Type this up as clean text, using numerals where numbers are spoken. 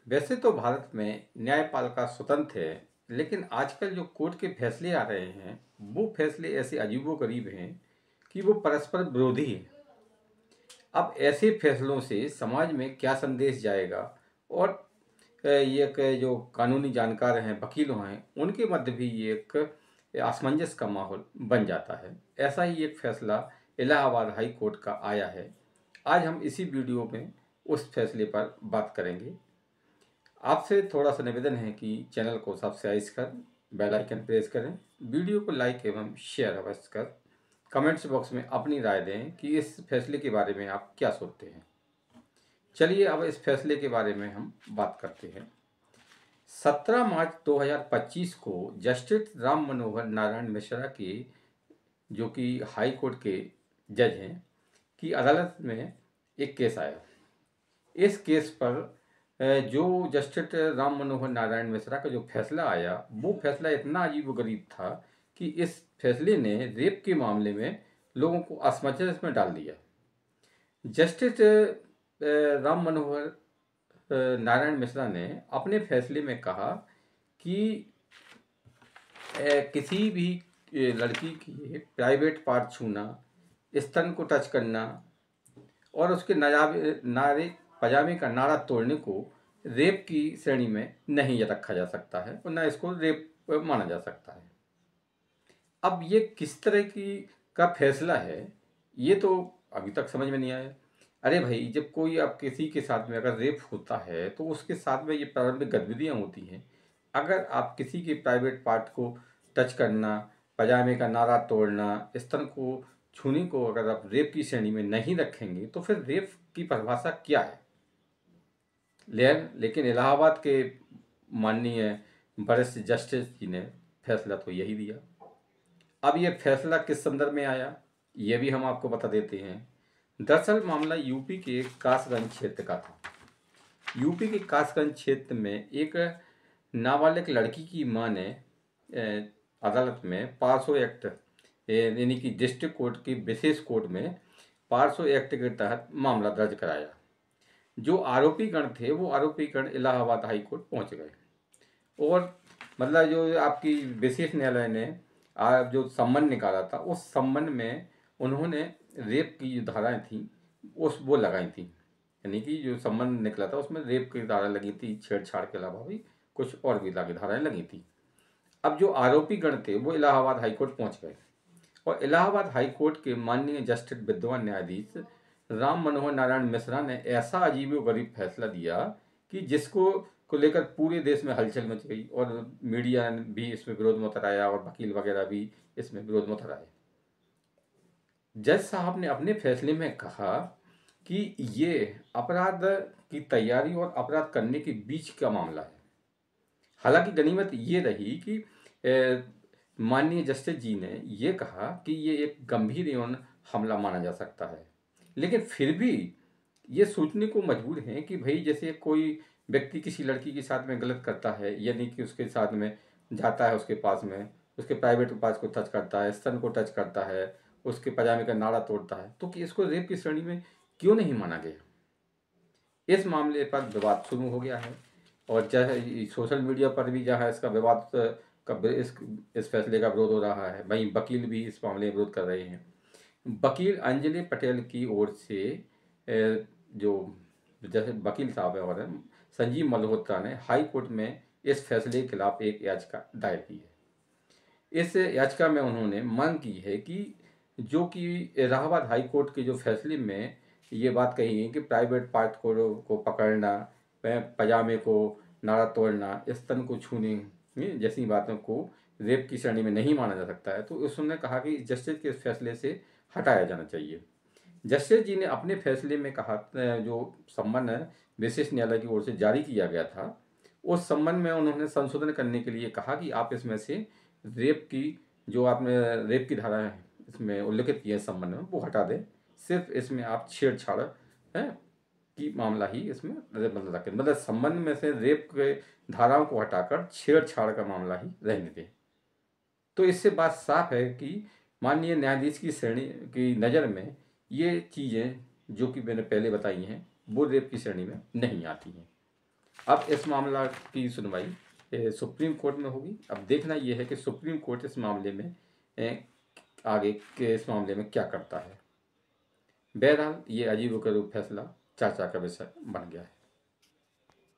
वैसे तो भारत में न्यायपालिका स्वतंत्र है, लेकिन आजकल जो कोर्ट के फैसले आ रहे हैं, वो फैसले ऐसे अजीबोगरीब हैं कि वो परस्पर विरोधी हैं। अब ऐसे फैसलों से समाज में क्या संदेश जाएगा और ये एक जो कानूनी जानकार हैं, वकीलों हैं, उनके मध्य भी ये एक असमंजस का माहौल बन जाता है। ऐसा ही एक फैसला इलाहाबाद हाई कोर्ट का आया है। आज हम इसी वीडियो में उस फैसले पर बात करेंगे। आपसे थोड़ा सा निवेदन है कि चैनल को सब्सक्राइब कर बेल आइकन प्रेस करें, वीडियो को लाइक एवं शेयर अवश्य कर कमेंट्स बॉक्स में अपनी राय दें कि इस फैसले के बारे में आप क्या सोचते हैं। चलिए अब इस फैसले के बारे में हम बात करते हैं। 17 मार्च 2025 को जस्टिस राम मनोहर नारायण मिश्रा के, जो कि हाई कोर्ट के जज हैं, की अदालत में एक केस आया। इस केस पर जो जस्टिस राम मनोहर नारायण मिश्रा का जो फैसला आया, वो फैसला इतना अजीबोगरीब था कि इस फैसले ने रेप के मामले में लोगों को असमंजस में डाल दिया। जस्टिस राम मनोहर नारायण मिश्रा ने अपने फैसले में कहा कि किसी भी लड़की की प्राइवेट पार्ट छूना, स्तन को टच करना और उसके नारे पजामे का नाड़ा तोड़ने को रेप की श्रेणी में नहीं रखा जा सकता है और न इसको रेप माना जा सकता है। अब ये किस तरह की का फैसला है, ये तो अभी तक समझ में नहीं आया। अरे भाई, जब कोई आप किसी के साथ में अगर रेप होता है तो उसके साथ में ये प्रारंभिक गतिविधियाँ होती हैं। अगर आप किसी के प्राइवेट पार्ट को टच करना, पजामे का नारा तोड़ना, स्तन को छूने को अगर आप रेप की श्रेणी में नहीं रखेंगे तो फिर रेप की परिभाषा क्या है। लेकिन इलाहाबाद के माननीय वरिष्ठ जस्टिस जी ने फैसला तो यही दिया। अब ये फैसला किस संदर्भ में आया, ये भी हम आपको बता देते हैं। दरअसल मामला यूपी के कासगंज क्षेत्र का था। यूपी के कासगंज क्षेत्र में एक नाबालिग लड़की की मां ने अदालत में पार्सो एक्ट, यानी कि डिस्ट्रिक्ट कोर्ट की विशेष कोर्ट में पार्सो एक्ट के तहत मामला दर्ज कराया। जो आरोपी गण थे वो आरोपी गण इलाहाबाद हाई कोर्ट पहुंच गए और मतलब जो आपकी विशेष न्यायालय ने जो सम्मन निकाला था, उस सम्मन में उन्होंने रेप की जो धाराएं थी उस वो लगाई थी। यानी कि जो सम्मन निकला था उसमें रेप की धारा लगी थी, छेड़छाड़ के अलावा भी कुछ और भी लगी धाराएं लगी थी। अब जो आरोपी गण थे वो इलाहाबाद हाई कोर्ट पहुंच गए और इलाहाबाद हाई कोर्ट के माननीय जस्टिस विद्वान न्यायाधीश राम मनोहर नारायण मिश्रा ने ऐसा अजीबोगरीब फैसला दिया कि जिसको को लेकर पूरे देश में हलचल मच गई और मीडिया भी इसमें विरोध में उतर आया और वकील वगैरह भी इसमें विरोध में उतर आए। जज साहब ने अपने फैसले में कहा कि ये अपराध की तैयारी और अपराध करने के बीच का मामला है। हालांकि गनीमत ये रही कि माननीय जस्टिस जी ने ये कहा कि ये एक गंभीर यौन हमला माना जा सकता है, लेकिन फिर भी ये सोचने को मजबूर हैं कि भाई जैसे कोई व्यक्ति किसी लड़की के साथ में गलत करता है, यानी कि उसके साथ में जाता है, उसके पास में उसके प्राइवेट पार्ट्स को टच करता है, स्तन को टच करता है, उसके पजामे का नाड़ा तोड़ता है, तो कि इसको रेप की श्रेणी में क्यों नहीं माना गया। इस मामले पर विवाद शुरू हो गया है और चाहे सोशल मीडिया पर भी जहाँ इसका विवाद का इस फैसले का विरोध हो रहा है, वहीं वकील भी इस मामले में विरोध कर रहे हैं। वकील अंजलि पटेल की ओर से जो जैसे वकील साहब है और संजीव मल्होत्रा ने हाई कोर्ट में इस फैसले के खिलाफ एक याचिका दायर की है। इस याचिका में उन्होंने मांग की है कि जो कि इलाहाबाद हाई कोर्ट के जो फैसले में ये बात कही है कि प्राइवेट पार्ट को पकड़ना, पजामे को नाड़ा तोड़ना, स्तन को छूने जैसी बातों को रेप की श्रेणी में नहीं माना जा सकता है, तो उसने कहा कि जस्टिस के फैसले से हटाया जाना चाहिए। जस्टिस जी ने अपने फैसले में कहा, जो सम्मन विशेष न्यायालय की ओर से जारी किया गया था, उस सम्मन में उन्होंने संशोधन करने के लिए कहा कि आप इसमें से रेप की जो आपने रेप की धारा है इसमें उल्लिखित किया है सम्मन में, वो हटा दें। सिर्फ इसमें आप छेड़छाड़ है की मामला ही इसमें मतलब रखें, मतलब सम्बन्ध में से रेप के धाराओं को हटाकर छेड़छाड़ का मामला ही रहने दें। तो इससे बात साफ है कि माननीय न्यायाधीश की श्रेणी की नज़र में ये चीज़ें जो कि मैंने पहले बताई हैं वो रेप की श्रेणी में नहीं आती हैं। अब इस मामला की सुनवाई सुप्रीम कोर्ट में होगी। अब देखना यह है कि सुप्रीम कोर्ट इस मामले में आगे के इस मामले में क्या करता है। बहरहाल ये अजीबोगरीब फैसला चर्चा का विषय बन गया है।